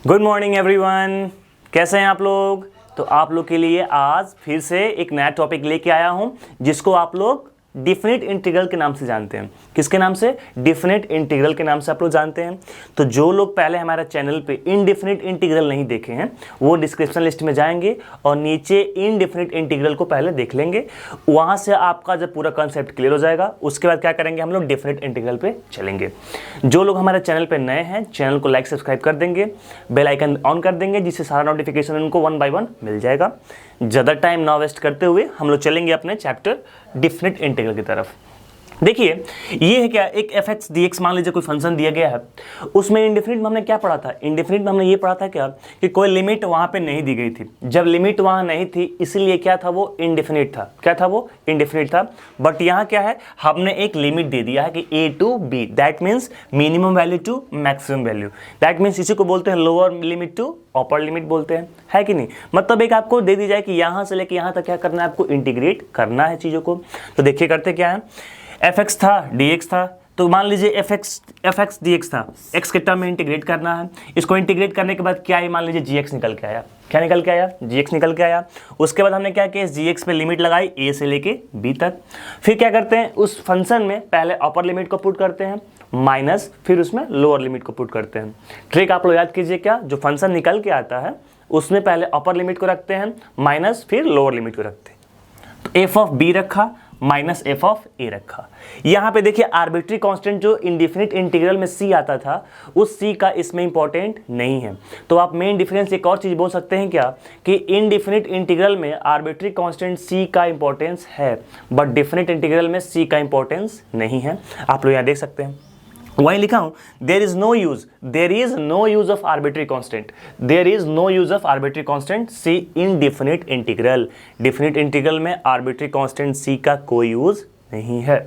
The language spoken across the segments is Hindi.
गुड मॉर्निंग एवरीवन, कैसे हैं आप लोग। तो आप लोग के लिए आज फिर से एक नया टॉपिक लेके आया हूं जिसको आप लोग डिफिनिट इंटीग्रल के नाम से जानते हैं। किसके नाम से? डिफिनिट इंटीग्रल के नाम से आप लोग जानते हैं। तो जो लोग पहले हमारा चैनल पे इनडिफिनिट इंटीग्रल नहीं देखे हैं वो डिस्क्रिप्शन लिस्ट में जाएंगे और नीचे इनडिफिनिट इंटीग्रल को पहले देख लेंगे। वहां से आपका जब पूरा कॉन्सेप्ट क्लियर हो जाएगा उसके बाद क्या करेंगे, हम लोग डिफिनिट इंटीग्रल पे चलेंगे। जो लोग हमारे चैनल पे नए हैं चैनल को लाइक सब्सक्राइब कर देंगे, बेल आइकन ऑन कर देंगे जिससे सारा नोटिफिकेशन उनको 1 बाय 1 मिल जाएगा। ज़्यादा टाइम ना वेस्ट करते हुए हम लोग चलेंगे अपने चैप्टर डिफिनिट इंटीग्रल की तरफ। देखिए ये है क्या, एक एफ एक्स डी एक्स मान लीजिए कोई फंक्शन दिया गया है। उसमें इंडिफिनिट में हमने क्या पढ़ा था? इंडिफिनिट में हमने ये पढ़ा था क्या कि कोई लिमिट वहाँ पे नहीं दी गई थी। जब लिमिट वहाँ नहीं थी इसलिए क्या था, वो इंडिफिनिट था। क्या था वो? इंडिफिनिट था। बट यहाँ क्या है, हमने एक लिमिट दे दिया है कि A to B, that means minimum value to maximum value. That means इसी को बोलते हैं lower limit to upper limit बोलते हैं, है कि नहीं। मतलब एक आपको दे दी जाए कि यहाँ से लेके यहाँ तक क्या करना है, आपको इंटीग्रेट करना है चीज़ों को। तो देखिए करते क्या है, एफ एक्स था, डी एक्स था। तो मान लीजिए एफ एक्स डी एक्स था, एक्स के टर्म में इंटीग्रेट करना है। इसको इंटीग्रेट करने के बाद क्या है, मान लीजिए जी एक्स निकल के आया। क्या निकल के आया? जी एक्स निकल के आया। उसके बाद हमने क्या किया, जी एक्स पे लिमिट लगाई ए से लेके बी तक। फिर क्या करते हैं, उस फंक्शन में पहले अपर लिमिट को पुट करते हैं माइनस, फिर उसमें लोअर लिमिट को पुट करते हैं। ट्रिक आप लोग याद कीजिए, क्या जो फंक्शन निकल के आता है उसमें पहले अपर लिमिट को रखते हैं माइनस, फिर लोअर लिमिट को रखते हैं। तो एफ ऑफ बी रखा माइनस एफ ऑफ ए रखा। यहाँ पे देखिए आर्बिट्री कांस्टेंट जो इंडिफिनिट इंटीग्रल में सी आता था उस सी का इसमें इंपॉर्टेंट नहीं है। तो आप मेन डिफरेंस एक और चीज़ बोल सकते हैं क्या कि इनडिफिनिट इंटीग्रल में आर्बिट्री कांस्टेंट सी का इंपॉर्टेंस है बट डिफिनिट इंटीग्रल में सी का इंपॉर्टेंस नहीं है। आप लोग यहाँ देख सकते हैं, वहीं लिखा हूं there is no use of arbitrary constant, there is no use of arbitrary constant C in definite integral. डिफिनिट इंटीग्रल में आर्बिट्री कांस्टेंट सी का कोई यूज नहीं है।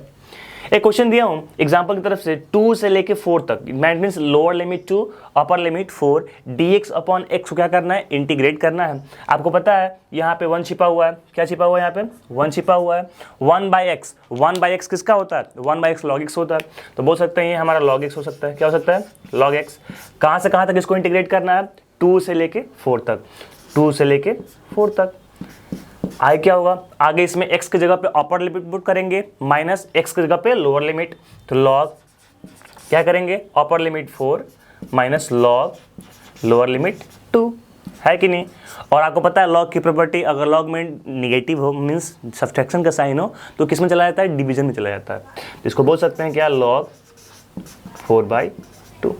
एक क्वेश्चन दिया हूं एग्जांपल की तरफ से 2 से लेके 4 तक, that means lower limit 2 upper limit 4, dx upon x को क्या करना है, इंटीग्रेट करना है। आपको पता है यहाँ पे 1 छिपा हुआ है। क्या छिपा हुआ है? यहाँ पे 1 छिपा हुआ है। 1 बाई एक्स किसका होता है? 1 बाई एक्स लॉग एक्स होता है। तो बोल सकते हैं ये हमारा लॉग एक्स हो सकता है। क्या हो सकता है? Log x. कहाँ से कहाँ तक इसको इंटीग्रेट करना है? 2 से लेके 4 तक, 2 से लेके 4 तक। आगे क्या होगा, आगे इसमें x की जगह पे अपर लिमिट पुट करेंगे माइनस x की जगह पे लोअर लिमिट। तो लॉग क्या करेंगे, upper limit 4 minus log lower limit 2, है कि नहीं। और आपको पता है लॉग की प्रॉपर्टी, अगर लॉग में निगेटिव हो मीन्स सब्ट्रैक्शन का साइन हो तो किस में चला जाता है? डिवीजन में चला जाता है। तो इसको बोल सकते हैं क्या, लॉग 4/2।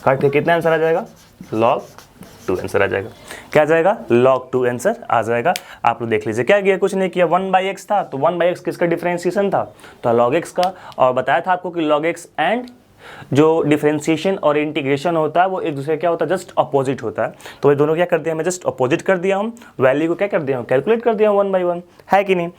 काट के कितना आंसर आ जाएगा? लॉग 2 आंसर आ जाएगा। क्या आ जाएगा? log 2 आंसर आ जाएगा। आप लोग देख लीजिए क्या किया, कुछ नहीं किया। 1 बाई एक्स था तो 1 बाई एक्स किसका डिफरेंशिएशन था? तो log x का। और बताया था आपको कि log x एंड जो डिफरेंशिएशन और इंटीग्रेशन होता है वो एक दूसरे क्या होता है, जस्ट अपोजिट होता है। तो ये दोनों क्या कर दिया, मैं जस्ट अपोजिट कर दिया हूँ, वैल्यू को क्या कर दिया हूँ, कैलकुलेट कर दिया हूँ 1 बाई 1, है कि नहीं।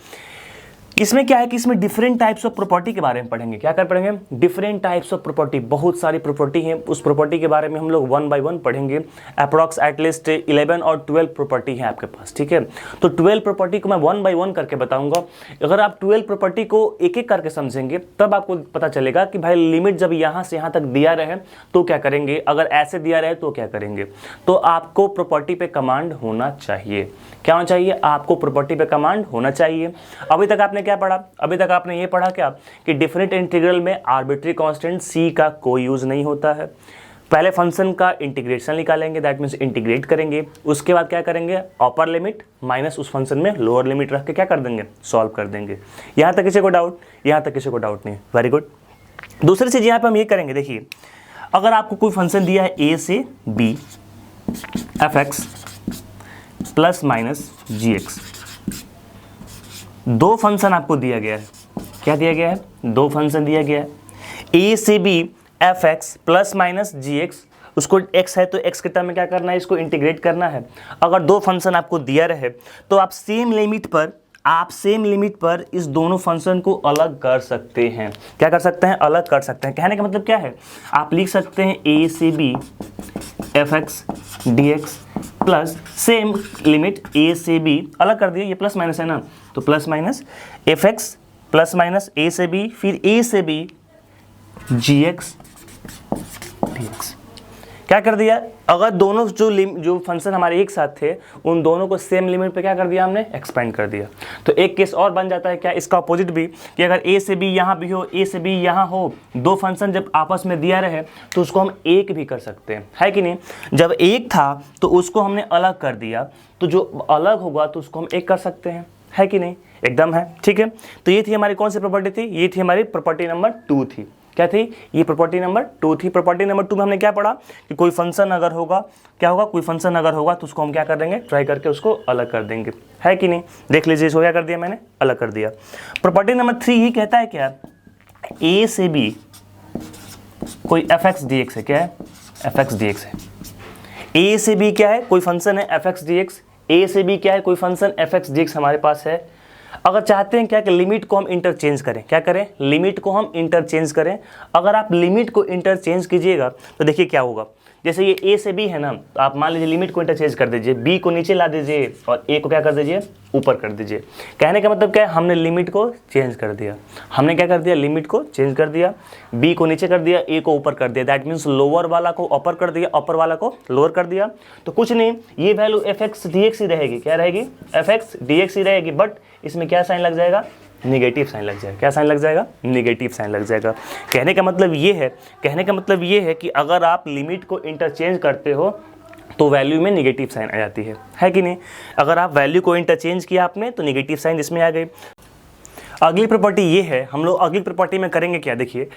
इसमें क्या है कि इसमें डिफरेंट टाइप्स ऑफ प्रॉपर्टी के बारे में पढ़ेंगे। क्या कर पढ़ेंगे? डिफरेंट टाइप्स ऑफ प्रॉपर्टी, बहुत सारी प्रॉपर्टी है। उस प्रॉपर्टी के बारे में हम लोग 1 बाय 1 पढ़ेंगे। अप्रॉक्स एटलीस्ट 11 और 12 प्रॉपर्टी है आपके पास, ठीक है। तो 12 प्रॉपर्टी को मैं 1 बाय 1 करके बताऊंगा। अगर आप 12 प्रॉपर्टी को एक एक करके समझेंगे तब आपको पता चलेगा कि भाई लिमिट जब यहाँ से यहाँ तक दिया रहे तो क्या करेंगे, अगर ऐसे दिया रहे तो क्या करेंगे। तो आपको प्रॉपर्टी पे कमांड होना चाहिए। क्या होना चाहिए? आपको प्रॉपर्टी पे कमांड होना चाहिए। अभी तक आपने क्या पढ़ा? अभी तक आपने ये पढ़ा क्या कि डिफिनिट इंटीग्रल में आर्बिट्री कांस्टेंट सी का कोई यूज नहीं होता है। पहले फंक्शन का इंटीग्रेशन निकालेंगे, दैट मीन्स इंटीग्रेट करेंगे। उसके बाद क्या करेंगे, अपर लिमिट माइनस उस फंक्शन में लोअर लिमिट रख के क्या कर देंगे, सॉल्व कर देंगे। यहाँ तक किसी को डाउट? यहाँ तक किसी को डाउट नहीं, वेरी गुड। दूसरी चीज यहाँ पे हम ये करेंगे, देखिए अगर आपको कोई फंक्शन दिया है ए से B F X plus minus G X, दो फंक्शन आपको दिया गया है। क्या दिया गया है? दो फंक्शन दिया गया है, ए से B F X plus minus G X. उसको x है तो x के टर्म में क्या करना है, इसको इंटीग्रेट करना है। अगर दो फंक्शन आपको दिया रहे तो आप सेम लिमिट पर इस दोनों फंक्शन को अलग कर सकते हैं। क्या कर सकते हैं? अलग कर सकते हैं। कहने का मतलब क्या है, आप लिख सकते हैं a से b F X D x plus same limit a से b, अलग कर दिए, ये प्लस माइनस है ना, तो plus minus F X plus minus a से b, फिर a से b जी एक्स डी एक्स। क्या कर दिया, अगर दोनों जो फंक्शन हमारे एक साथ थे उन दोनों को सेम लिमिट पे क्या कर दिया हमने, एक्सपेंड कर दिया। तो एक केस और बन जाता है क्या, इसका अपोजिट भी, कि अगर ए से बी यहाँ भी हो, ए से बी यहाँ हो, दो फंक्शन जब आपस में दिया रहे तो उसको हम एक भी कर सकते हैं, है कि नहीं। जब एक था तो उसको हमने अलग कर दिया, तो जो अलग होगा तो उसको हम एक कर सकते हैं, है कि नहीं, एकदम है, ठीक है। तो ये थी हमारी कौन सी प्रॉपर्टी थी, ये थी हमारी प्रॉपर्टी नंबर 2 थी। क्या थी, ये प्रॉपर्टी नंबर 2 थी। प्रॉपर्टी नंबर 2 में हमने क्या पढ़ा कि कोई फंक्शन अगर होगा, क्या होगा, कोई फंक्शन अगर होगा तो उसको हम क्या कर देंगे, ट्राई करके उसको अलग कर देंगे, है कि नहीं। देख लीजिए इसको क्या कर दिया मैंने, अलग कर दिया। प्रॉपर्टी नंबर 3 ही कहता है क्या, ए से बी कोई एफ एक्स डी एक्स है, क्या है, एफ एक्स डी एक्स है। ए से बी क्या है, कोई फंक्शन है एफ एक्स डी एक्स, ए से बी क्या है, कोई function F X D x हमारे पास है। अगर चाहते हैं क्या कि लिमिट को हम इंटरचेंज करें, क्या करें, लिमिट को हम इंटरचेंज करें। अगर आप लिमिट को इंटरचेंज कीजिएगा तो देखिए क्या होगा, जैसे ये ए से बी है ना, तो आप मान लीजिए लिमिट को इंटरचेंज कर दीजिए, बी को नीचे ला दीजिए और ए को क्या कर दीजिए, ऊपर कर दीजिए। कहने का मतलब क्या है, हमने लिमिट को चेंज कर दिया, हमने क्या कर दिया, लिमिट को चेंज कर दिया, बी को नीचे कर दिया, ए को ऊपर कर दिया। दैट मीन्स लोअर वाला को अपर कर दिया, अपर वाला को लोअर कर दिया। तो कुछ नहीं, ये value F X D X ही रहेगी, क्या रहेगी, एफ एक्स डी एक्स ही रहेगी, बट इसमें क्या साइन लग जाएगा, निगेटिव साइन लग जाएगा। क्या साइन लग जाएगा, निगेटिव साइन लग जाएगा। कहने का मतलब ये है, कहने का मतलब ये है कि अगर आप लिमिट को इंटरचेंज करते हो तो वैल्यू में निगेटिव साइन आ जाती है कि नहीं। अगर आप वैल्यू को इंटरचेंज किया आपने तो निगेटिव साइन इसमें आ गई। अगली प्रॉपर्टी ये है, हम लोग अगली प्रॉपर्टी में करेंगे क्या, देखिए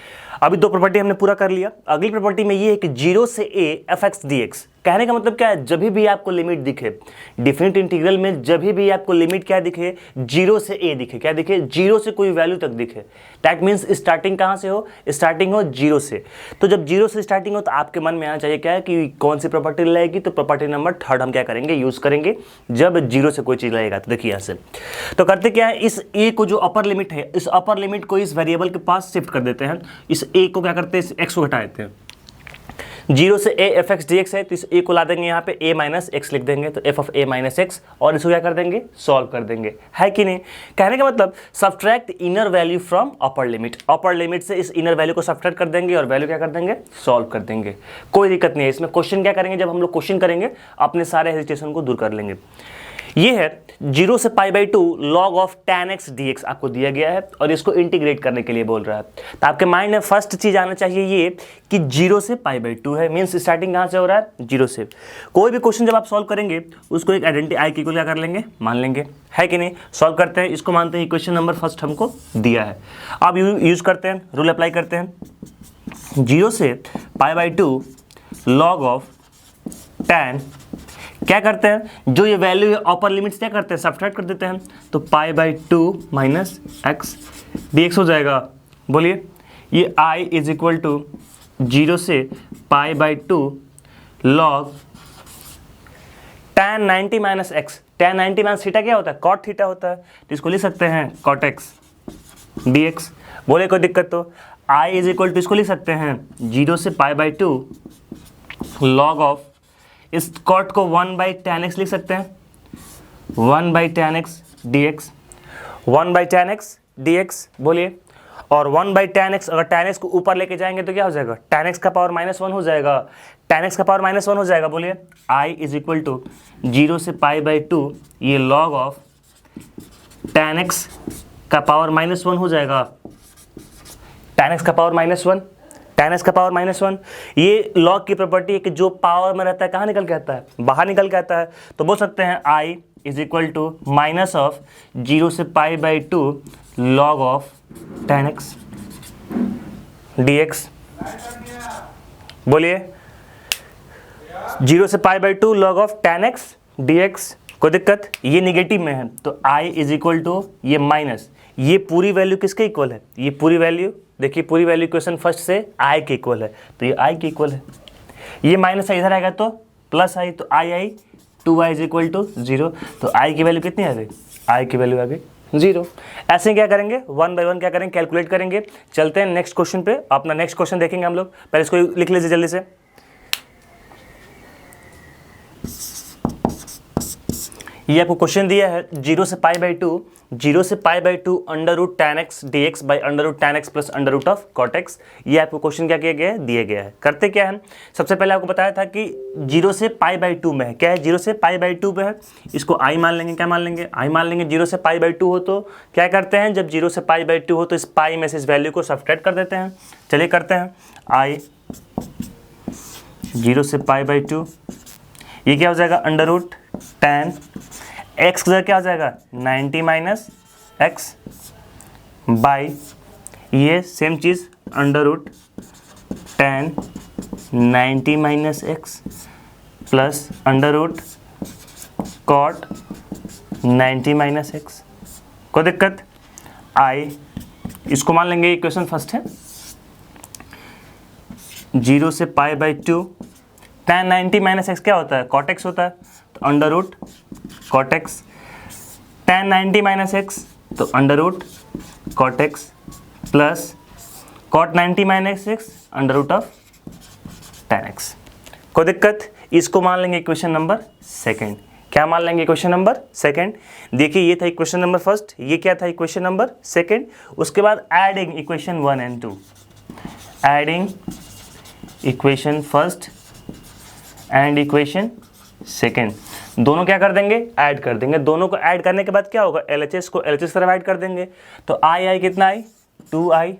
अभी 2 प्रॉपर्टी हमने पूरा कर लिया। अगली प्रॉपर्टी में ये है कि 0 से a F X D x. कहने का मतलब क्या है, जब भी आपको लिमिट दिखे डिफरेंट इंटीग्रल में, जब भी आपको लिमिट क्या दिखे, 0 से a दिखे, क्या दिखे, 0 से कोई वैल्यू तक दिखे। दैट मीन्स स्टार्टिंग कहाँ से हो, स्टार्टिंग हो 0 से। तो जब 0 से स्टार्टिंग हो तो आपके मन में आना चाहिए क्या है कि कौन सी प्रॉपर्टी लगेगी, तो प्रॉपर्टी नंबर 3 हम क्या करेंगे, यूज करेंगे जब 0 से कोई चीज़ लगेगा। तो देखिए यहाँ से तो करते क्या है, इस a को जो अपर लिमिट है, इस अपर लिमिट को इस वेरिएबल के पास शिफ्ट कर देते हैं। इस a को क्या करते हैं, इस x को हटा देते हैं। 0 से a F X D x है तो इस a को ला देंगे यहाँ पे a माइनस एक्स लिख देंगे, तो f of a minus x, और इसको क्या कर देंगे, सॉल्व कर देंगे, है कि नहीं। कहने का मतलब subtract inner value from upper limit, upper limit से इस इनर वैल्यू को सब्ट्रैक्ट कर देंगे और वैल्यू क्या कर देंगे, सॉल्व कर देंगे। कोई दिक्कत नहीं है इसमें। क्वेश्चन क्या करेंगे, जब हम लोग क्वेश्चन करेंगे अपने सारे हेजिटेशन को दूर कर लेंगे। ये है 0 से π/2 log of tan x dx आपको दिया गया है और इसको इंटीग्रेट करने के लिए बोल रहा है। तो आपके माइंड में फर्स्ट चीज आना चाहिए ये कि 0 से π/2 है, मीन्स स्टार्टिंग कहाँ से हो रहा है, 0 से। कोई भी क्वेश्चन जब आप सॉल्व करेंगे उसको एक आइडेंटिटी आई की को क्या कर लेंगे, मान लेंगे, है कि नहीं। सॉल्व करते हैं, इसको मानते हैं क्वेश्चन नंबर फर्स्ट हमको दिया है। अब यूज करते हैं, रूल अप्लाई करते हैं। 0 से π/2 log ऑफ tan, क्या करते हैं, जो ये वैल्यू है अपर लिमिट्स क्या करते हैं, सब्ट्रैक्ट कर देते हैं। तो π/2 माइनस एक्स dx हो जाएगा। बोलिए, ये i इज इक्वल टू 0 से π/2 log tan 90 minus x. tan 90 minus theta क्या होता है, cot थीटा होता है, तो इसको लिख सकते हैं cot x dx। बोले कोई दिक्कत तो i इज इक्वल टू इसको लिख सकते हैं 0 से π/2 log ऑफ, इस कॉट को 1/tan x लिख सकते हैं, 1/tan x dx, 1/tan x dx। बोलिए, और 1/tan x, अगर tan x को ऊपर लेके जाएंगे तो क्या हो जाएगा, tan x का पावर -1 हो जाएगा, tan x का पावर -1 हो जाएगा। बोलिए, i इज इक्वल टू 0 से π/2 ये log ऑफ tan x का पावर -1 हो जाएगा, tan x का पावर -1, tan x का पावर -1। ये लॉग की प्रॉपर्टी है कि जो पावर में रहता है कहाँ निकल के आता है, बाहर निकल के आता है। तो बोल सकते हैं i is equal to minus of 0 से π/2 log of tan x dx। बोलिए, 0 से π/2 log of tan x dx। कोई दिक्कत, ये निगेटिव में है तो i इज इक्वल टू ये माइनस, ये पूरी वैल्यू किसके इक्वल है, ये पूरी वैल्यू देखिए, पूरी वैल्यू इक्वेशन फर्स्ट से i के इक्वल है, तो ये i के इक्वल है। ये माइनस इधर आएगा तो प्लस i, तो i 2i is equal to 0। तो i की वैल्यू कितनी आ गई, i की वैल्यू आ गई 0। ऐसे ही क्या करेंगे, 1 बाय 1 क्या करेंगे, कैलकुलेट करेंगे। चलते हैं नेक्स्ट क्वेश्चन पे, अपना नेक्स्ट क्वेश्चन देखेंगे हम लोग। पहले इसको लिख लीजिए जल्दी से। ये आपको क्वेश्चन दिया है 0 से पाई बाई 2, 0 से pi by 2 under root tan x dx by under root tan x plus under root of cot x। ये आपको क्वेश्चन क्या किया गया है, दिया गया है। करते क्या है, सबसे पहले आपको बताया था कि 0 से पाई बाई 2 में है, क्या है 0 से पाई बाई 2 पे है, इसको i मान लेंगे, क्या मान लेंगे, i मान लेंगे। 0 से पाई बाई 2 हो तो क्या करते हैं, जब 0 से पाई बाई 2 हो तो इस पाई में से इस वैल्यू को सब्ट्रैक्ट कर देते हैं। चलिए करते हैं, i 0 से पाई बाई 2, ये क्या हो जाएगा अंडर रूट tan x का क्या हो जाएगा 90 माइनस एक्स बाई ये सेम चीज़ under root tan 90 minus X plus under root cot 90 minus X. कोई दिक्कत, आई इसको मान लेंगे, इक्वेशन फर्स्ट है 0 से pi by 2 tan 90 minus X क्या होता है, कॉट एक्स होता है, तो under root cot X tan 90 minus X तो under root cot X plus cot 90 minus X under root of tan X. कोई दिक्कत, इसको मान लेंगे इक्वेशन नंबर सेकंड। क्या मान लेंगे, इक्वेशन नंबर सेकंड। देखिए ये था इक्वेशन नंबर फर्स्ट, ये क्या था इक्वेशन नंबर सेकंड। उसके बाद adding equation 1 and 2, adding equation first and equation second, दोनों क्या कर देंगे, ऐड कर देंगे। दोनों को ऐड करने के बाद क्या होगा, LHS को LHS तरफ ऐड कर देंगे, तो आई कितना आई 2i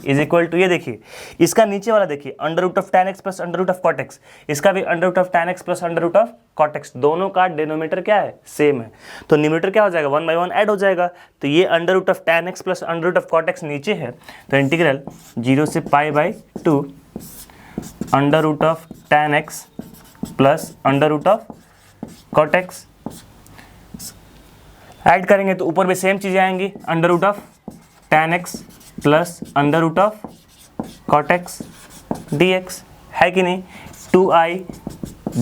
इज इक्वल टू, ये देखिए इसका नीचे वाला देखिए under root of tan x plus under root of cot x, इसका भी under root of tan x plus under root of cot x, दोनों का डिनोमिनेटर क्या है, सेम है, तो न्यूमरेटर क्या हो जाएगा 1 बाई 1 ऐड हो जाएगा। तो ये under root of tan x plus under root of cot x नीचे है, तो इंटीग्रल 0 से pi by 2 under root of tan x plus under root of cot x add करेंगे तो ऊपर भी सेम चीज़ें आएंगी, under root of tan x plus under root of cot x dx, है कि नहीं। 2i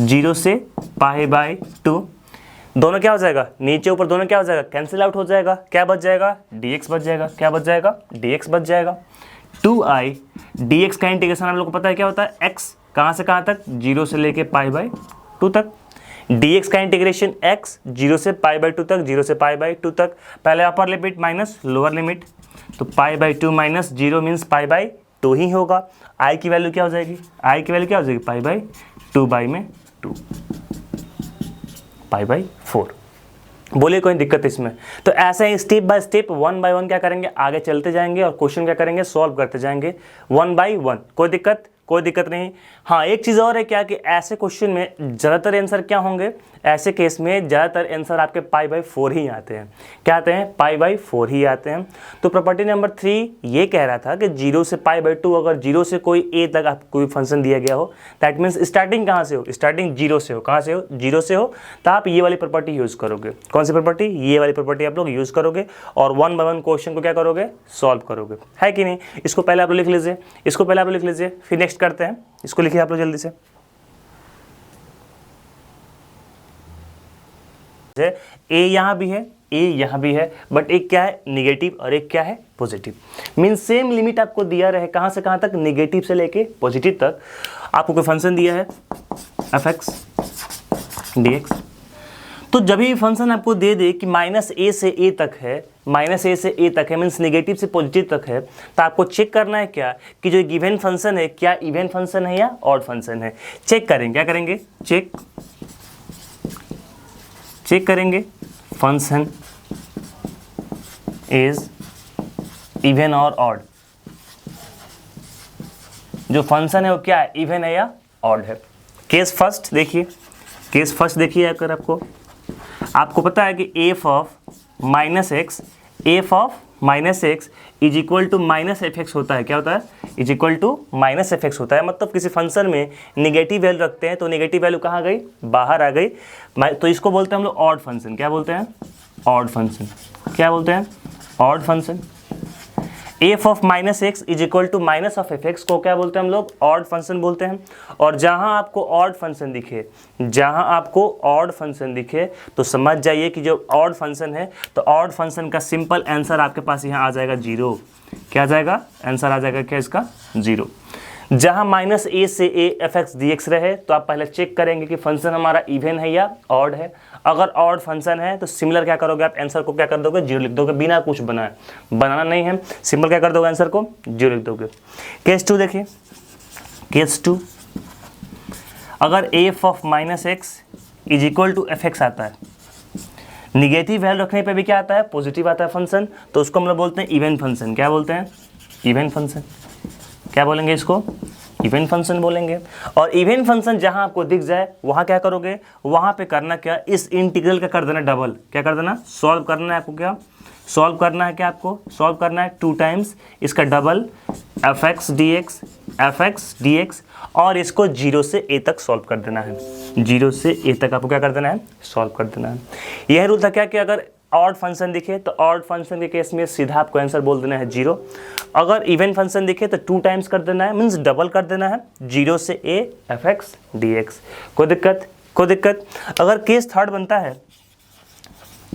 0 से पाई बाई 2, दोनों क्या हो जाएगा, नीचे ऊपर दोनों क्या हो जाएगा, कैंसिल आउट हो जाएगा, क्या बच जाएगा, dx बच जाएगा, क्या बच जाएगा, dx बच जाएगा। 2i dx का इंटीग्रेशन आप लोग को पता है क्या होता है, x कहाँ से कहाँ तक, 0 से लेके पाई बाई 2 तक, dx का इंटीग्रेशन x 0 से पाई बाई 2 तक, 0 से पाई बाई 2 तक, पहले upper limit minus lower limit, तो pi by 2 minus 0 means pi by 2 ही होगा। i की वैल्यू क्या हो जाएगी, i की वैल्यू क्या हो जाएगी, पाई बाई 2 बाई में 2, पाई बाई 4। बोलिए कोई दिक्कत इसमें। तो ऐसे ही स्टेप बाय स्टेप 1 बाय 1 क्या करेंगे, आगे चलते जाएंगे और क्वेश्चन क्या करेंगे, सॉल्व करते जाएंगे 1 बाय 1। कोई दिक्कत, कोई दिक्कत नहीं। हाँ एक चीज़ और है क्या कि ऐसे क्वेश्चन में ज़्यादातर आंसर क्या होंगे, ऐसे केस में ज़्यादातर आंसर आपके पाई बाई 4 ही आते हैं। क्या आते हैं, पाई बाई 4 ही आते हैं। तो प्रॉपर्टी नंबर 3 ये कह रहा था कि 0 से पाई बाई 2 अगर 0 से कोई a तक आपको कोई फंक्शन दिया गया हो, दैट मीन्स स्टार्टिंग कहाँ से हो, स्टार्टिंग 0 से हो, कहाँ से हो, 0 से हो, तो आप ये वाली प्रॉपर्टी यूज़ करोगे। कौन सी प्रॉपर्टी, ये वाली प्रॉपर्टी आप लोग यूज़ करोगे और 1 बाय 1 क्वेश्चन को क्या करोगे, सॉल्व करोगे, है कि नहीं। इसको पहले आप लोग लिख लीजिए, इसको पहले आप लोग लिख लीजिए, फिर नेक्स्ट करते हैं। इसको लिखिए आप लोग जल्दी से। ए यहाँ भी है, ए यहाँ भी है, बट एक क्या है निगेटिव और एक क्या है पॉजिटिव। मीन्स सेम लिमिट आपको दिया रहे, कहाँ से कहाँ तक, निगेटिव से लेके पॉजिटिव तक। आपको कोई फंक्शन दिया है fx dx, तो जब भी फंक्शन आपको दे दे कि माइनस ए से ए तक है, माइनस ए से ए तक है, मीन्स नेगेटिव से पॉजिटिव तक है, तो आपको चेक करना है क्या कि जो गिवन फंक्शन है क्या इवन फंक्शन है या ऑड फंक्शन है। चेक करेंगे, क्या करेंगे, चेक करेंगे फंक्शन इज इवन और ऑड। जो फंक्शन है वो क्या है, इवन है या ऑड है। केस फर्स्ट देखिए, केस फर्स्ट देखिए, अगर आपको पता है कि F of minus x is equal to minus F X होता है, क्या होता है, is equal to minus F X होता है। मतलब किसी फंक्शन में निगेटिव वैल्यू रखते हैं तो निगेटिव वैल्यू कहाँ गई, बाहर आ गई, तो इसको बोलते हैं हम लोग ऑड फंक्शन। क्या बोलते हैं, ऑड फंक्शन। क्या बोलते हैं, odd function. F of minus x is equal to minus of F X को क्या बोलते हैं हम लोग, ऑड फंक्शन बोलते हैं। और जहां आपको ऑड फंक्शन दिखे, जहां आपको ऑड फंक्शन दिखे तो समझ जाइए कि जो ऑड फंक्शन है तो ऑड फंक्शन का सिंपल आंसर आपके पास यहाँ आ जाएगा 0। क्या आ जाएगा, आंसर आ जाएगा क्या इसका, 0। जहां माइनस ए से A F X D x रहे तो आप पहले चेक करेंगे कि फंक्शन हमारा इवन है या ऑड है। अगर ऑड फंक्शन है तो सिमिलर क्या करोगे आप, आंसर को क्या कर दोगे, 0 लिख दोगे, बिना कुछ बनाना नहीं है, सिंपल क्या कर दोगे, आंसर को 0 लिख दोगे। केस 2 देखिए, केस 2, अगर F of minus x is equal to F X आता है, निगेटिव वैल्यू रखने पे भी क्या आता है, पॉजिटिव आता है फंक्शन, तो उसको हम लोग बोलते हैं इवन फंक्शन। क्या बोलते हैं, इवन फंक्शन। क्या बोलेंगे इसको, इवन फंक्शन बोलेंगे। और इवन फंक्शन जहां आपको दिख जाए वहां क्या करोगे, वहां पे करना क्या, इस इंटीग्रल का कर देना डबल। क्या कर देना, सॉल्व करना है आपको, क्या सॉल्व करना है, क्या आपको सॉल्व करना है 2 टाइम्स इसका double F X D x, और इसको 0 से a तक सॉल्व कर देना है, 0 से a तक आपको क्या कर देना है, सॉल्व कर देना है। यह रूल था क्या कि अगर ऑड फंक्शन दिखे तो ऑड फंक्शन के केस में सीधा आपको आंसर बोल देना है 0। अगर इवन फंक्शन दिखे तो 2 टाइम्स कर देना है, मीन्स डबल कर देना है, 0 से a F X D x. कोई दिक्कत। अगर केस थर्ड बनता है,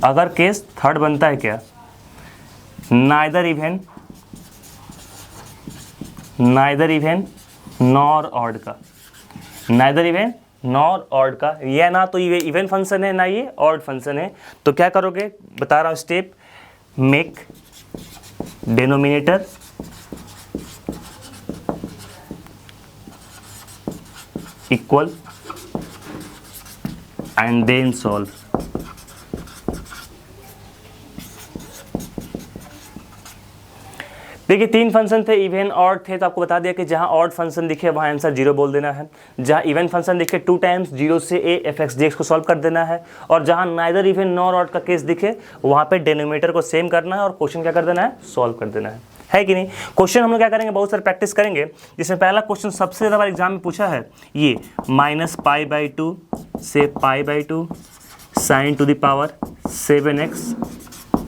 अगर केस थर्ड बनता है क्या, नाइदर इवन नॉर ऑड का, नाइदर इवन नॉर ऑड का, यह ना तो ये इवन फंक्शन है ना ये ऑड फंक्शन है, तो क्या करोगे, बता रहा हूं step, make denominator equal and then solve. देखिए 3 फंक्शन थे, इवन ऑड थे, तो आपको बता दिया कि जहां ऑड फंक्शन दिखे वहां आंसर 0 बोल देना है, जहां इवन फंक्शन दिखे 2 टाइम्स 0 से a F X D x को सॉल्व कर देना है, और जहां नाइदर इवन नॉर ऑड का केस दिखे वहां पे डिनोमिनेटर को सेम करना है और क्वेश्चन क्या कर देना है, सॉल्व कर देना है कि नहीं। क्वेश्चन हम लोग क्या करेंगे, बहुत सारे प्रैक्टिस करेंगे, जिसमें पहला क्वेश्चन सबसे ज़्यादा बार एग्जाम में पूछा है, ये -π/2 से π/2 sin to the power 7x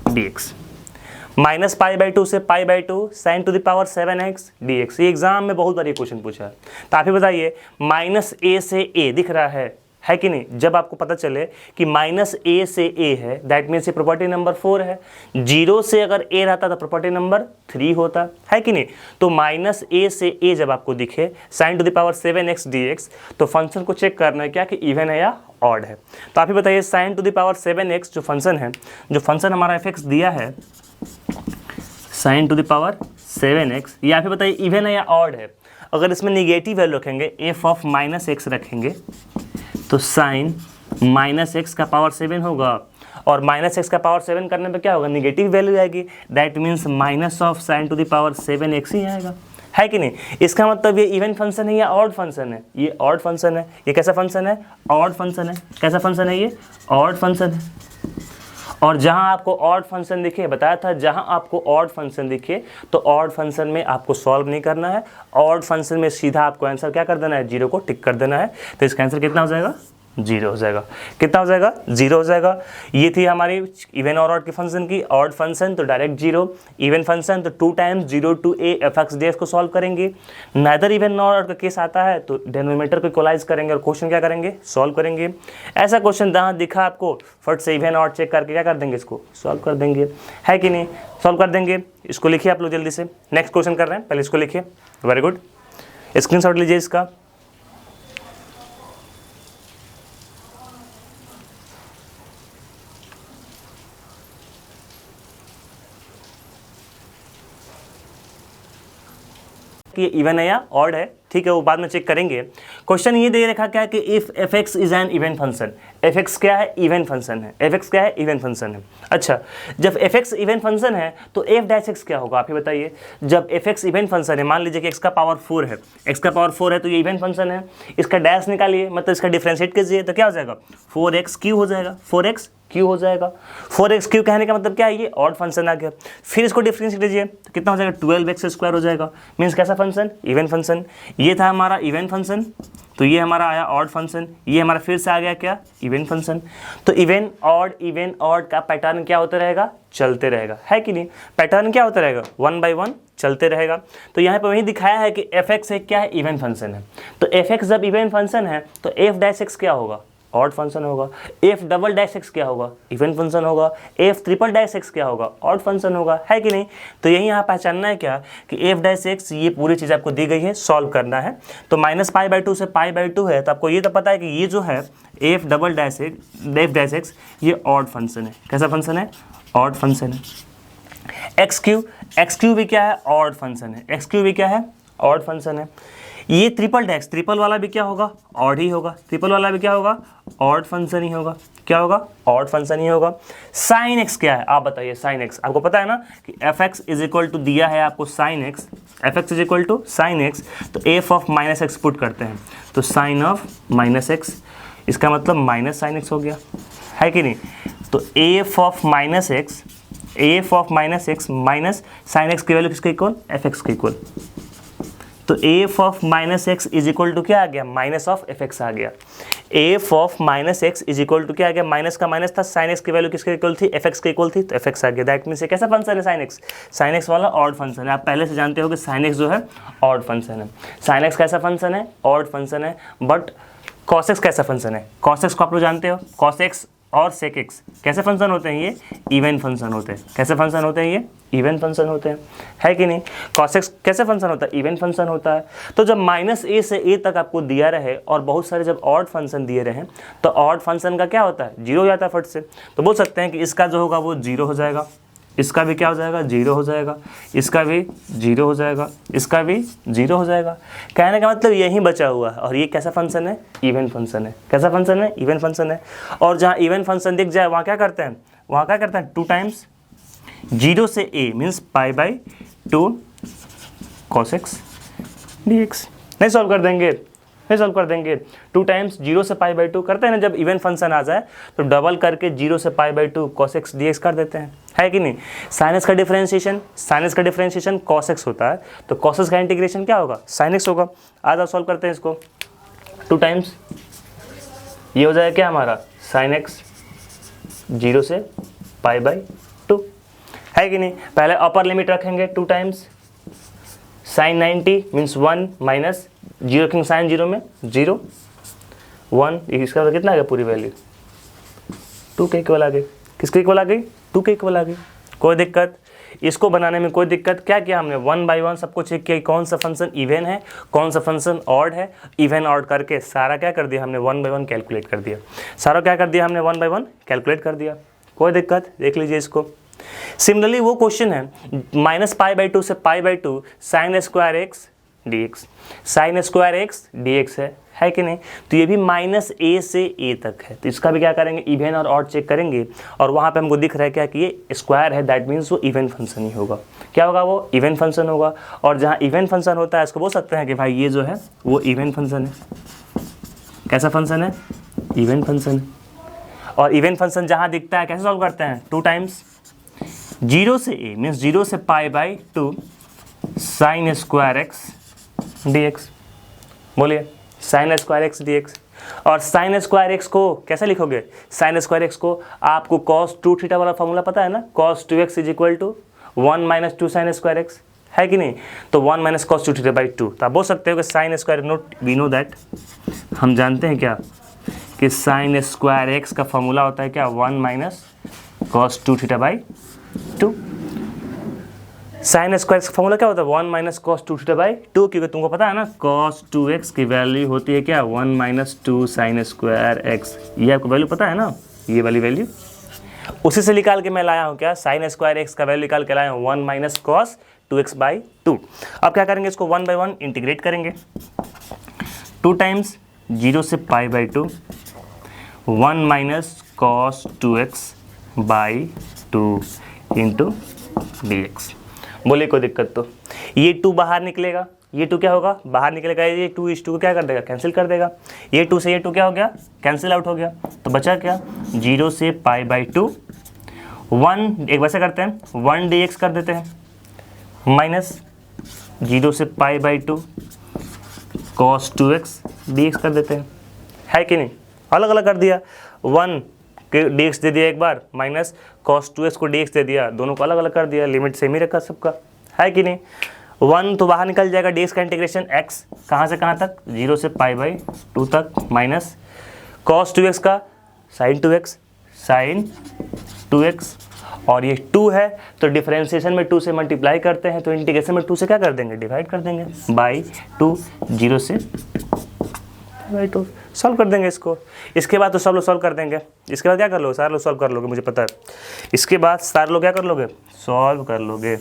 dx, -π/2 से π/2 sin to the power 7x dx। ये एग्जाम में बहुत बार ये क्वेश्चन पूछा है। तो आप ही बताइए, -a से a दिख रहा है कि नहीं। जब आपको पता चले कि -a से a है, दैट मीन्स ये प्रॉपर्टी नंबर 4 है। 0 से अगर a रहता तो प्रॉपर्टी नंबर 3 होता है कि नहीं। तो -a से a जब आपको दिखे sin to the power 7x dx, तो फंक्शन को चेक करना है क्या कि इवन है या ऑड है। तो आप ही बताइए, sin to the power 7x जो फंक्शन है, जो फंक्शन हमारा f(x) दिया है sin to the power 7x, या फिर बताइए इवन है या ऑड है। अगर इसमें निगेटिव वैल्यू रखेंगे, f ऑफ -x रखेंगे, तो sin -x का पावर 7 होगा, और -x का पावर 7 करने पे क्या होगा, निगेटिव वैल्यू आएगी, that means minus of sin to the power 7x ही आएगा, है कि नहीं। इसका मतलब ये इवन फंक्शन है या ऑड फंक्शन है, ये ऑड फंक्शन है। ये कैसा फंक्शन है, ऑड फंक्शन है। कैसा फंक्शन है, ये ऑड फंक्शन है। और जहां आपको ऑड फंक्शन दिखे, बताया था जहां आपको ऑड फंक्शन दिखे तो ऑड फंक्शन में आपको सॉल्व नहीं करना है, ऑड फंक्शन में सीधा आपको आंसर क्या कर देना है, 0 को टिक कर देना है। तो इसका आंसर कितना हो जाएगा, 0 हो जाएगा। कितना हो जाएगा, 0 हो जाएगा। ये थी हमारी इवन और ऑड के फंक्शन की। ऑड फंक्शन तो डायरेक्ट 0, इवन फंक्शन तो 2 times 0 to a F X D x को सॉल्व करेंगे। नाइदर इवन नॉर ऑड का केस आता है तो डिनोमिनेटर को इक्वलाइज करेंगे और क्वेश्चन क्या करेंगे, सॉल्व करेंगे। ऐसा क्वेश्चन जहाँ दिखा आपको, फट से इवन ऑड चेक करके क्या कर देंगे, इसको सॉल्व कर देंगे, है कि नहीं, सॉल्व कर देंगे। इसको लिखिए आप लोग जल्दी से, नेक्स्ट क्वेश्चन कर रहे हैं, पहले इसको लिखिए। वेरी गुड, स्क्रीनशॉट लीजिए इसका। कि ये इवन है या ऑड है, ठीक है, वो बाद में चेक करेंगे। क्वेश्चन ये दे रखा क्या है कि if F X is an even function, F x क्या है, इवन फंक्शन है, एफ एक्स क्या है, इवन फंक्शन है। अच्छा, जब एफ एक्स इवन फंक्शन है तो एफ डैश एक्स क्या होगा, आप ही बताइए। जब एफ एक्स इवन फंक्शन है, मान लीजिए कि एक्स का पावर 4 है, एक्स का पावर 4 है तो ये इवन फंक्शन है, इसका डैश निकालिए, मतलब इसका डिफ्रेंशिएट कीजिए, तो क्या हो जाएगा, 4x क्यू हो जाएगा, 4x क्यू हो जाएगा। 4x क्यू कहने का मतलब क्या है, ये ऑड फंक्शन आ गया। फिर इसको डिफरेंशिएट कीजिए तो कितना हो जाएगा, 12x स्क्वायर हो जाएगा, मीन्स कैसा फंक्शन, इवन फंक्शन। ये था हमारा इवन फंक्शन, तो ये हमारा आया ऑड फंक्शन, ये हमारा फिर से आ गया क्या, इवन फंक्शन। तो इवन ऑड का पैटर्न क्या होता रहेगा, चलते रहेगा, है कि नहीं। पैटर्न क्या होता रहेगा, 1 by 1 चलते रहेगा। तो यहाँ पे वही दिखाया है कि एफ एक्स एक क्या है, इवन फंक्शन है। तो एफ एक्स जब इवन फंक्शन है तो एफ डैश एक्स क्या होगा, ऑड फंक्शन होगा। एफ डबल डैश एक्स क्या होगा, इवन फंक्शन होगा। एफ ट्रिपल डैश एक्स क्या होगा, ऑड फंक्शन होगा, है कि नहीं। तो यही यहाँ पहचानना है क्या कि एफ डैश एक्स, ये पूरी चीज़ आपको दी गई है, सॉल्व करना है। तो -π/2 से π/2 है, तो आपको ये तो पता है कि ये जो है F double dash dash x ये ऑड फंक्शन है। कैसा फंक्शन है, ऑड फंक्शन है। एक्स क्यू भी क्या है, ऑड फंक्शन है। एक्स क्यू भी क्या है, ऑड फंक्शन है। ये ट्रिपल डैश, ट्रिपल वाला भी क्या होगा, ऑड ही होगा। ट्रिपल वाला भी क्या होगा, ऑड फंक्शन ही होगा। क्या होगा, ऑड फंक्शन ही होगा। साइन एक्स क्या है, आप बताइए। साइन एक्स आपको पता है ना कि F X is equal to दिया है आपको sine X, F X is equal to sine X, तो F of minus X put करते हैं, तो साइन ऑफ माइनस एक्स, इसका मतलब माइनस साइन एक्स हो गया, है कि नहीं। तो F of minus x, f of minus x minus sine x की वैल्यू किसके इक्वल, एफ एक्स के इक्वल। तो F of minus x is equal to क्या आ गया, माइनस ऑफ एफ एक्स आ गया। F of minus x is equal to क्या आ गया, माइनस का माइनस था, साइन एक्स की वैल्यू किसके इक्वल थी, एफ एक्स के इक्वल थी, तो एफ एक्स आ गया। दैट मीन्स ये कैसा फंक्शन है, साइन एक्स। साइन एक्स वाला ऑड फंक्शन है। आप पहले से जानते हो कि साइन एक्स जो है ऑड फंक्शन है। साइन एक्स कैसा फंक्शन है, ऑड फंक्शन है। बट कॉस एक्स कैसा फंक्शन है, कॉस एक्स को आप लोग जानते हो, कॉस एक्स और सेक एक्स कैसे फंक्शन होते हैं, ये इवन फंक्शन होते हैं। कैसे फंक्शन होते हैं, ये इवन फंक्शन होते हैं, है कि नहीं। कॉस एक्स कैसे फंक्शन होता है, इवन फंक्शन होता है। तो जब -a से a तक आपको दिया रहे और बहुत सारे जब ऑड फंक्शन दिए रहे तो ऑड फंक्शन का क्या होता है, जीरो हो जाता है फट से। तो बोल सकते हैं कि इसका जो होगा वो जीरो हो जाएगा, इसका भी क्या हो जाएगा, जीरो हो जाएगा, इसका भी जीरो हो जाएगा, इसका भी जीरो हो जाएगा। कहने का मतलब यही बचा हुआ है। और ये कैसा फंक्शन है, इवन फंक्शन है। कैसा फंक्शन है, इवन फंक्शन है। और जहाँ इवन फंक्शन दिख जाए वहाँ क्या करते हैं, वहाँ क्या करते हैं, 2 टाइम्स 0 से a means π/2 cos x dx। नहीं सॉल्व कर देंगे, नहीं सॉल्व कर देंगे। 2 टाइम्स 0 से π/2 करते हैं ना, जब इवन फंक्शन आ जाए तो डबल करके 0 से π/2 cos x dx कर देते हैं, है कि नहीं। साइनस का डिफरेंशिएशन, साइनस का डिफरेंशिएशन cos x होता है, तो cos x का इंटीग्रेशन क्या होगा, sin x होगा। आज आप सॉल्व करते हैं इसको। 2 टाइम्स ये हो जाएगा क्या हमारा, sin x 0 से π/2, है कि नहीं। पहले अपर लिमिट रखेंगे 2 टाइम्स sin 90 मीन्स 1 माइनस 0 रखेंगे, साइन 0 में 0 1, इसका कितना आ गया पूरी वैल्यू, 2 के इक्वल आ गई। किसके इक्वल आ गई, 2 के इक्वल आ गई। कोई दिक्कत, इसको बनाने में कोई दिक्कत। क्या किया हमने, 1 बाई 1 सबको चेक किया, कौन सा फंक्शन इवन है, कौन सा फंक्शन ऑड है। इवन ऑड करके सारा क्या कर दिया हमने, 1 बाई 1 कैलकुलेट कर दिया। सारा क्या कर दिया हमने, 1 बाई 1 कैलकुलेट कर दिया। कोई दिक्कत, देख लीजिए इसको। सिमिलरली वो क्वेश्चन है -π/2 से π/2 sin square x dx, sin square x dx है कि नहीं। तो ये भी -a से a तक है, तो इसका भी क्या करेंगे, इवन और ऑड चेक करेंगे। और वहाँ पे हमको दिख रहा है क्या कि ये स्क्वायर है, दैट मीन्स वो इवन फंक्शन ही होगा। क्या होगा, वो इवन फंक्शन होगा। और जहाँ इवन फंक्शन होता है इसको बोल सकते हैं कि भाई ये जो है वो इवन फंक्शन है। कैसा फंक्शन है, इवन फंक्शन है। और इवन फंक्शन जहाँ दिखता है कैसे सॉल्व करते हैं, 2 टाइम्स 0 से a मीन्स 0 से π/2 sin स्क्वायर एक्स dx। बोलिए, sin स्क्वायर एक्स dx। और sin स्क्वायर एक्स को कैसे लिखोगे, sin स्क्वायर एक्स को आपको cos 2 थीटा वाला फॉर्मूला पता है ना, cos 2x is equal to 1 minus 2 sin square x, है कि नहीं। तो 1 माइनस cos 2 थीटा/2। तो आप बोल सकते हो कि sin square note, we know that, हम जानते हैं क्या कि sin स्क्वायर एक्स का फॉर्मूला होता है क्या, 1 minus cos 2 theta. Sine square का फॉर्मूला क्या होता है, 1 माइनस cos 2 थीटा/2, क्योंकि तुमको पता है ना cos 2x की वैल्यू होती है क्या, 1 माइनस 2 sin स्क्वायर एक्स। ये आपको वैल्यू पता है ना, ये वाली वैल्यू उसी से निकाल के मैं लाया हूँ क्या, sin स्क्वायर एक्स का वैल्यू निकाल के लाया हूँ 1 माइनस cos 2x/2। अब क्या करेंगे, इसको 1 बाई 1 इंटीग्रेट करेंगे। 2 टाइम्स 0 से π/2 1 minus cos 2x/2 into dx। बोले कोई दिक्कत तो, ये 2 बाहर निकलेगा, ये 2 क्या होगा, बाहर निकलेगा, ये 2 इस 2 को क्या कर देगा, कैंसिल कर देगा। ये 2 से ये 2 क्या हो गया, कैंसिल आउट हो गया। तो बचा क्या, 0 से π/2 1, एक वैसे करते हैं 1 dx कर देते हैं, माइनस 0 से π/2 cos 2x dx कर देते हैं, है कि नहीं। अलग अलग कर दिया, 1 के dx दे दिया एक बार, माइनस cos 2x को dx दे दिया, दोनों को अलग अलग कर दिया, लिमिट सेम ही रखा सबका, है कि नहीं। 1 तो बाहर निकल जाएगा, dx का इंटीग्रेशन x कहाँ से कहाँ तक, 0 से π/2 तक, माइनस cos 2x का sin 2x और ये 2 है तो डिफरेंशिएशन में 2 से मल्टीप्लाई करते हैं तो इंटीग्रेशन में 2 से क्या कर देंगे, डिवाइड कर देंगे बाई 2, 0 से बाई 2 सॉल्व कर देंगे इसको। इसके बाद तो सब लोग सॉल्व कर देंगे। इसके बाद क्या कर लोगे, सारे लोग सॉल्व कर लोगे, मुझे पता है। इसके बाद सारे लोग क्या कर लोगे, सॉल्व कर लोगे।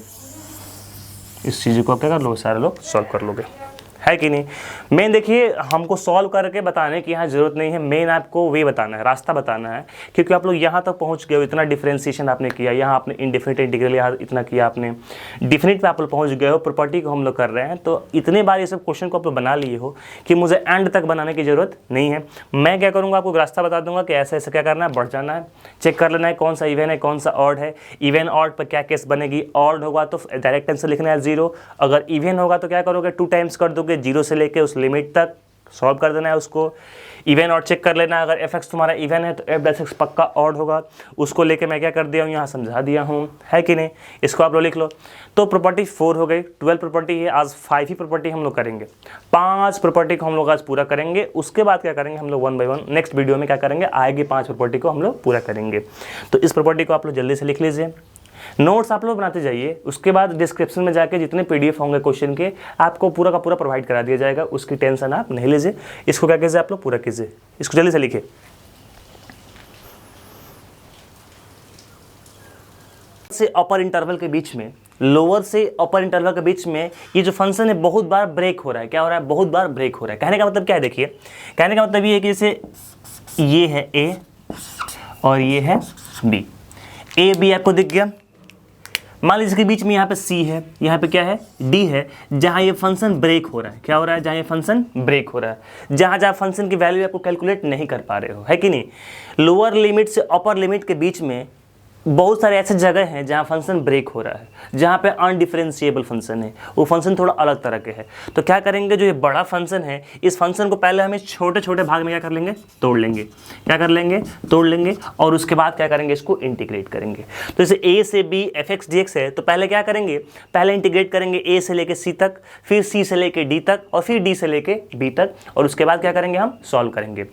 इस चीज़ को आप क्या कर लोगे, सारे लोग सॉल्व कर लोगे, है कि नहीं। मेन देखिए हमको सॉल्व करके बताने की यहाँ ज़रूरत नहीं है, मेन आपको वे बताना है, रास्ता बताना है, क्योंकि आप लोग यहाँ तक पहुँच गए हो, इतना डिफरेंशिएशन आपने किया, यहाँ आपने इनडेफिनिट इंटीग्रल यहाँ इतना किया आपने, डिफिनिट पे आप लोग पहुँच गए हो, प्रॉपर्टी को हम लोग कर रहे हैं। तो इतने बार ये सब क्वेश्चन को आप लोग बना लिए हो कि मुझे एंड तक बनाने की ज़रूरत नहीं है। मैं क्या करूँगा, आपको रास्ता बता दूंगा कि ऐसे ऐसे क्या करना है, बढ़ जाना है, चेक कर लेना है कौन सा इवन है कौन सा ऑड है। इवन ऑड पर क्या केस बनेगी, ऑड होगा तो डायरेक्ट आंसर लिखना है 0, अगर इवन होगा तो क्या करोगे 2 टाइम्स कर दोगे, 0 से लेके उस लिमिट तक सॉल्व कर देना है उसको। इवन ऑड चेक कर लेना है, अगर f(x) तुम्हारा इवन है तो f(x) पक्का ऑड होगा, उसको लेके मैं क्या कर दिया हूँ, यहाँ समझा दिया हूँ, है कि नहीं। इसको आप लोग लिख लो। तो प्रॉपर्टी 4 हो गई, 12 प्रॉपर्टी है, आज 5 ही प्रॉपर्टी हम लोग करेंगे, 5 प्रॉपर्टी को हम लोग आज पूरा करेंगे। उसके बाद क्या करेंगे हम लोग 1 बाय 1 नेक्स्ट वीडियो में क्या करेंगे, आएगी 5 प्रॉपर्टी को हम लोग पूरा करेंगे। तो इस प्रॉपर्टी को आप लोग जल्दी से लिख लीजिए, नोट्स आप लोग बनाते जाइए। उसके बाद डिस्क्रिप्शन में जाके जितने PDF होंगे क्वेश्चन के आपको पूरा का पूरा प्रोवाइड करा दिया जाएगा, उसकी टेंशन आप नहीं लीजिए। इसको क्या कीजिए, आप लोग पूरा कीजिए, इसको जल्दी से लिखिए। से अपर इंटरवल के बीच में, लोअर से अपर इंटरवल के बीच में ये जो फंक्शन है बहुत बार ब्रेक हो रहा है। क्या हो रहा है, बहुत बार ब्रेक हो रहा है। कहने का मतलब क्या है, देखिए कहने का मतलब ये है कि जैसे ये है A और ये है B, A B आपको दिख गया। मान लीजिए इसके बीच में यहाँ पे C है, यहाँ पे क्या है D है, जहाँ ये फंक्शन ब्रेक हो रहा है। क्या हो रहा है, जहाँ ये फंक्शन ब्रेक हो रहा है, जहाँ जहाँ फंक्शन की वैल्यू आपको कैलकुलेट नहीं कर पा रहे हो, है कि नहीं। लोअर लिमिट से अपर लिमिट के बीच में बहुत सारे ऐसे जगह हैं जहाँ फंक्शन ब्रेक हो रहा है, जहाँ पे अनडिफरेंशिएबल फंक्शन है, वो फंक्शन थोड़ा अलग तरह के है। तो क्या करेंगे, जो ये बड़ा फंक्शन है इस फंक्शन को पहले हमें छोटे छोटे भाग में क्या कर लेंगे, तोड़ लेंगे। क्या कर लेंगे, तोड़ लेंगे, और उसके बाद क्या करेंगे, इसको इंटीग्रेट करेंगे। तो जैसे A से B f(x) dx है, तो पहले क्या करेंगे, पहले इंटीग्रेट करेंगे A से लेके C तक, फिर C से लेके D तक, और फिर D से लेके B तक, और उसके बाद क्या करेंगे, हम सॉल्व करेंगे।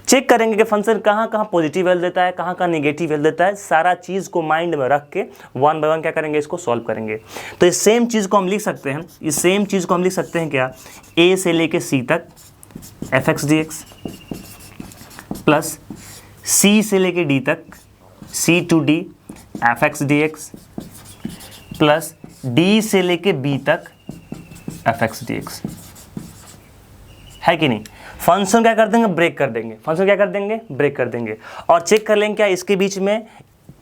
चेक करेंगे कि फंक्शन कहाँ कहाँ पॉजिटिव वैल्यू देता है, कहाँ कहाँ निगेटिव वैल्यू देता है, सारा चीज़ को माइंड में रख के 1 बाय 1 क्या करेंगे, इसको सॉल्व करेंगे। तो इस सेम चीज़ को हम लिख सकते हैं, इस सेम चीज़ को हम लिख सकते हैं क्या, A से लेके C तक f(x) dx प्लस C से लेके D तक C to D f(x) dx plus D से लेके B तक f(x) dx, है कि नहीं। फंक्शन क्या कर देंगे, ब्रेक कर देंगे, फंक्शन क्या कर देंगे, ब्रेक कर देंगे, और चेक कर लेंगे क्या इसके बीच में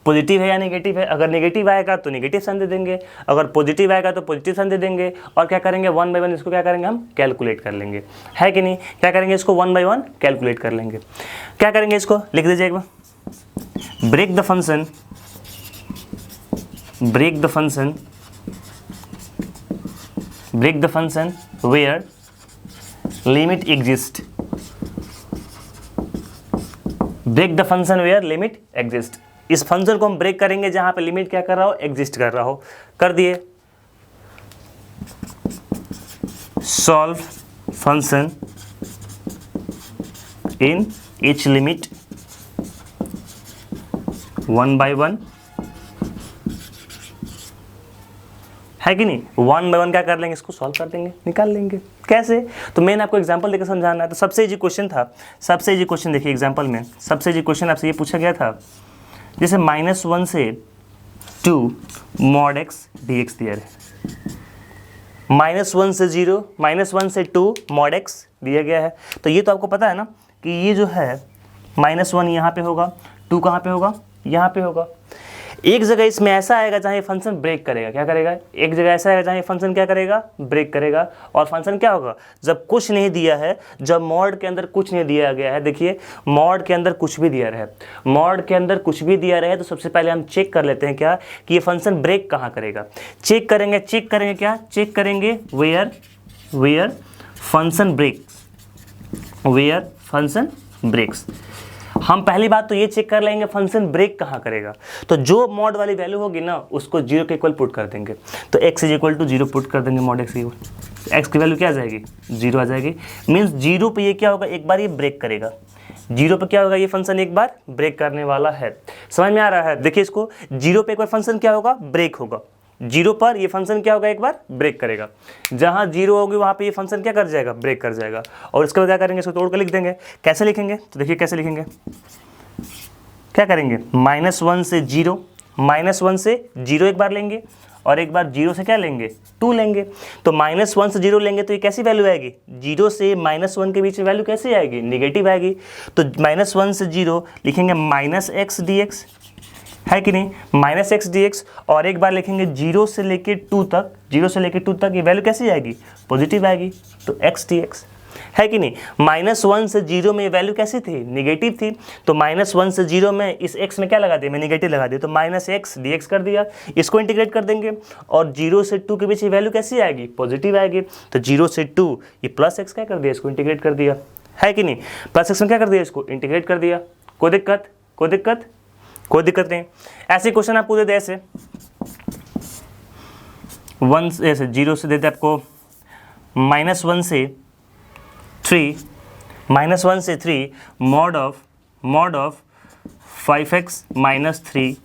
पॉजिटिव है या नेगेटिव है। अगर नेगेटिव आएगा तो नेगेटिव साइन दे देंगे, अगर पॉजिटिव आएगा तो पॉजिटिव साइन दे देंगे, और क्या करेंगे 1 बाय 1 इसको क्या करेंगे, हम कैलकुलेट कर लेंगे, है कि नहीं। क्या करेंगे, इसको 1 बाय 1 कैलकुलेट कर लेंगे। क्या करेंगे, इसको लिख दीजिए एक बार, break the function, break the function, break the function where limit exist, break the function where limit exist. इस फंक्शन को हम ब्रेक करेंगे जहां पे लिमिट क्या कर रहा हो, एग्जिस्ट कर रहा हो। कर दिए, solve function in each limit 1 by 1, है कि नहीं। 1 बाय 1 क्या कर लेंगे, इसको सॉल्व कर देंगे, निकाल लेंगे। कैसे, तो मैंने आपको एग्जांपल देकर समझाना है। तो सबसे इजी क्वेश्चन था, सबसे इजी क्वेश्चन देखिए एग्जांपल में, सबसे इजी क्वेश्चन आपसे ये पूछा गया था, जैसे -1 से 2 mod x dx दिया है, -1 से 0, -1 से 2 mod x दिया गया है। तो ये तो आपको पता है ना कि ये जो है -1 यहाँ पे होगा, 2 कहाँ पे होगा, यहाँ पे होगा। एक जगह इसमें ऐसा आएगा जहाँ ये फंक्शन ब्रेक करेगा, क्या करेगा, एक जगह ऐसा आएगा जहाँ ये फंक्शन क्या करेगा, ब्रेक करेगा। और फंक्शन क्या होगा, जब कुछ नहीं दिया है, जब मॉड के अंदर कुछ नहीं दिया गया है, देखिए मॉड के अंदर कुछ भी दिया रहे, मॉड के अंदर कुछ भी दिया रहे, तो सबसे पहले हम चेक कर लेते हैं क्या कि ये फंक्शन ब्रेक कहाँ करेगा। चेक करेंगे, चेक करेंगे क्या, चेक करेंगे where function breaks, where function breaks. हम पहली बात तो ये चेक कर लेंगे फंक्शन ब्रेक कहाँ करेगा। तो जो मॉड वाली वैल्यू होगी ना उसको 0 के इक्वल पुट कर देंगे। तो x = 0 पुट कर देंगे, मॉड x की वैल्यू क्या आ जाएगी, 0 आ जाएगी। मीन्स 0 पे ये क्या होगा, एक बार ये ब्रेक करेगा, जीरो पे क्या होगा, ये फंक्शन एक बार ब्रेक करने वाला है। समझ में आ रहा है? देखिए इसको, जीरो पे एक बार फंक्शन क्या होगा, ब्रेक होगा। जीरो पर ये फंक्शन क्या होगा, एक बार ब्रेक करेगा। जहां जीरो होगी वहां पे ये फंक्शन क्या कर जाएगा, ब्रेक कर जाएगा। और इसके बाद क्या करेंगे, इसको तोड़ कर लिख देंगे। कैसे लिखेंगे, तो देखिए कैसे लिखेंगे, क्या करेंगे, -1 से 0, -1 से 0 एक बार लेंगे और एक बार 0 से क्या लेंगे, 2 लेंगे। तो -1 से 0 लेंगे तो ये कैसी वैल्यू आएगी, 0 से -1 के बीच में वैल्यू कैसी आएगी, निगेटिव आएगी। तो -1 से 0 लिखेंगे -x dx, है कि नहीं, -x dx। और एक बार लिखेंगे 0 से लेके 2 तक, 0 से लेके 2 तक ये वैल्यू कैसी आएगी, पॉजिटिव आएगी, तो x dx, है कि नहीं। -1 से 0 में ये वैल्यू कैसी थी, निगेटिव थी। तो -1 से 0 में इस x में क्या लगा दिया, मैं निगेटिव लगा दिया, तो -x dx कर दिया। इसको इंटीग्रेट कर देंगे और 0 से 2 के बीच ये वैल्यू कैसी आएगी, पॉजिटिव आएगी। तो 0 से 2 ये +x क्या कर दिया, इसको इंटीग्रेट कर दिया, है कि नहीं। +x में क्या कर दिया, इसको इंटीग्रेट कर दिया। कोई दिक्कत, कोई दिक्कत, कोई दिक्कत नहीं। ऐसे क्वेश्चन आप पूरे दे, ऐसे 1 ऐसे 0 से देते आपको -1 से 3, -1 से 3 mod of 5x - 3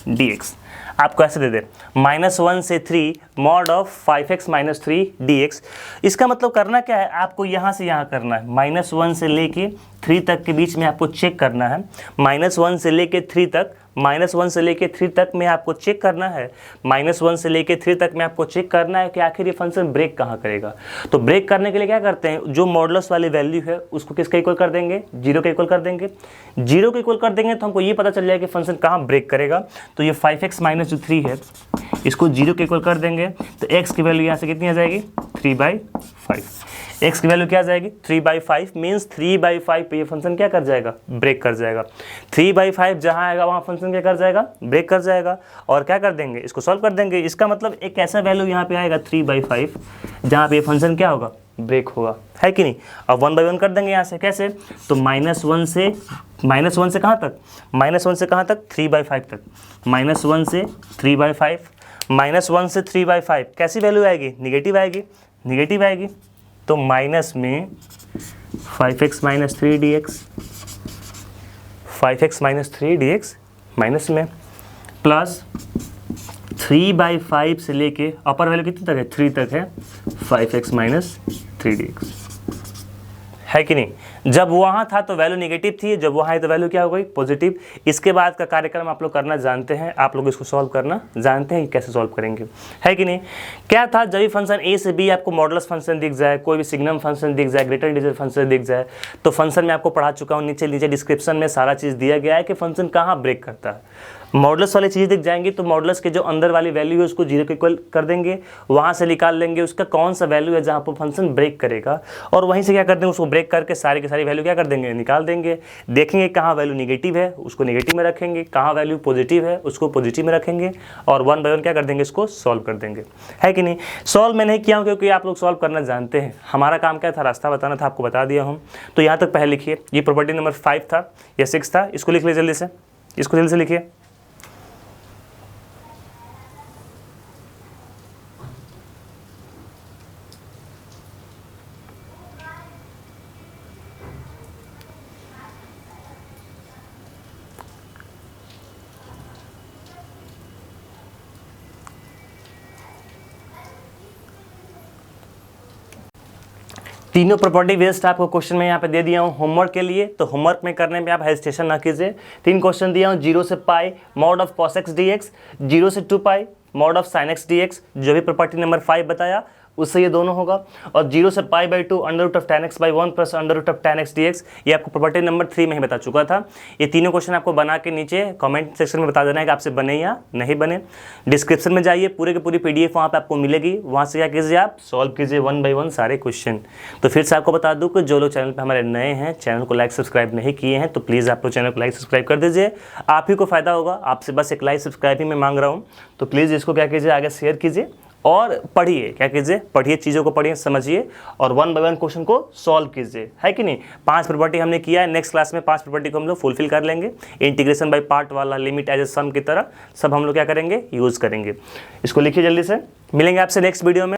dx। आपको ऐसे दे दे, -1 से 3 mod of 5x - 3 dx। इसका मतलब करना क्या है, आपको यहाँ से यहाँ करना है, -1 से लेके 3 तक के बीच में आपको चेक करना है। -1 से लेके 3 तक, -1 से लेके 3 तक में आपको चेक करना है, -1 से लेके 3 तक में आपको चेक करना है कि आखिर ये फंक्शन ब्रेक कहाँ करेगा। तो ब्रेक करने के लिए क्या करते हैं, जो मॉडुलस वाली वैल्यू है उसको किसके इक्वल कर देंगे, 0 के इक्वल कर देंगे। 0 के इक्वल कर देंगे तो हमको ये पता चल जाएगा कि फंक्शन कहाँ ब्रेक करेगा। तो ये 5x - जो 3 है इसको 0 के इक्वल कर देंगे, तो x की वैल्यू यहाँ से कितनी आ जाएगी, 3/5। x की वैल्यू क्या आ जाएगी, 3/5, मीन्स 3/5 पे ये फंक्शन क्या कर जाएगा, ब्रेक कर जाएगा। 3/5 जहाँ आएगा वहाँ फंक्शन क्या कर जाएगा, ब्रेक कर जाएगा। और क्या कर देंगे, इसको सॉल्व कर देंगे। इसका मतलब एक ऐसा वैल्यू यहाँ पे आएगा 3/5 जहाँ पे ये फंक्शन क्या होगा, ब्रेक होगा, है कि नहीं। अब 1 बाई 1 कर देंगे यहाँ से, कैसे, तो -1 से कहाँ तक, -1 से कहाँ तक, 3/5 तक, -1 से 3/5, -1 से 3/5 कैसी वैल्यू आएगी, निगेटिव आएगी, निगेटिव आएगी। तो माइनस में 5x - 3 dx, 5x - 3 dx minus में, प्लस 3/5 से लेके अपर वैल्यू कितने तक है, 3 तक है, 5x - 3 dx, है कि नहीं। जब वहाँ था तो वैल्यू नेगेटिव थी, जब वहाँ है तो वैल्यू क्या हो गई, पॉजिटिव। इसके बाद का कार्यक्रम आप लोग करना जानते हैं, आप लोग इसको सॉल्व करना जानते हैं कि कैसे सॉल्व करेंगे, है कि नहीं। क्या था, जब भी फंक्शन a से b आपको मॉडुलस फंक्शन दिख जाए, कोई भी सिग्नम फंक्शन दिख जाए, ग्रेटर इंटीजर फंक्शन दिख जाए, तो फंक्शन में आपको पढ़ा चुका हूँ, नीचे डिस्क्रिप्शन में सारा चीज़ दिया गया है कि फंक्शन कहाँ ब्रेक करता है। मॉडुलस वाली चीज़ दिख जाएंगी तो मॉडुलस के जो अंदर वाली वैल्यू है उसको 0 के इक्वल कर देंगे, वहाँ से निकाल लेंगे उसका कौन सा वैल्यू है जहाँ पर फंक्शन ब्रेक करेगा, और वहीं से क्या कर देंगे, उसको ब्रेक करके सारी की सारी वैल्यू क्या कर देंगे, निकाल देंगे। देखेंगे कहाँ वैल्यू निगेटिव है उसको निगेटिव में रखेंगे, कहाँ वैल्यू पॉजिटिव है उसको पॉजिटिव में रखेंगे, और 1 बाई 1 क्या कर देंगे, इसको सॉल्व कर देंगे, है कि नहीं। सॉल्व मैं नहीं किया हूँ क्योंकि आप लोग सॉल्व करना जानते हैं, हमारा काम क्या था, रास्ता बताना था, आपको बता दिया हूँ। तो यहाँ तक पहले लिखिए, ये प्रॉपर्टी नंबर 5 था या 6 था, इसको लिख लीजिए जल्दी से, इसको जल्दी से लिखिए। तीनों प्रॉपर्टी बेस्ड आपको क्वेश्चन में यहाँ पे दे दिया हूँ होमवर्क के लिए, तो होमवर्क में करने में आप हेजिटेशन ना कीजिए। 3 क्वेश्चन दिया हूँ, 0 से पाई mod of cos x dx, 0 से 2 पाई mod of sin x dx, जो भी प्रॉपर्टी नंबर 5 बताया उससे ये दोनों होगा, और 0 से π/2 √ tan x by 1 + √ tan x dx, ये आपको प्रॉपर्टी नंबर 3 में ही बता चुका था। ये तीनों क्वेश्चन आपको बना के नीचे कमेंट सेक्शन में बता देना है कि आपसे बने या नहीं बने। डिस्क्रिप्शन में जाइए, पूरे की पूरी PDF वहाँ पे आपको मिलेगी, वहाँ से क्या कीजिए, आप सॉल्व कीजिए 1 बाई 1 सारे क्वेश्चन। तो फिर से आपको बता दूँ कि जो लोग चैनल पर हमारे नए हैं, चैनल को लाइक सब्सक्राइब नहीं किए हैं, तो प्लीज़ आप लोग चैनल को लाइक सब्सक्राइब कर दीजिए, आप ही को फ़ायदा होगा। आपसे बस एक लाइक सब्सक्राइब ही मैं मांग रहा हूँ, तो प्लीज़ इसको क्या कीजिए, आगे शेयर कीजिए और पढ़िए, क्या कीजिए, पढ़िए, चीज़ों को पढ़िए, समझिए, और 1 बाई 1 क्वेश्चन को सॉल्व कीजिए, है कि नहीं। 5 प्रॉपर्टी हमने किया है, नेक्स्ट क्लास में 5 प्रॉपर्टी को हम लोग फुलफिल कर लेंगे। इंटीग्रेशन बाय पार्ट वाला, लिमिट एज ए सम की तरह सब हम लोग क्या करेंगे, यूज़ करेंगे। इसको लिखिए जल्दी से, मिलेंगे आपसे नेक्स्ट वीडियो में।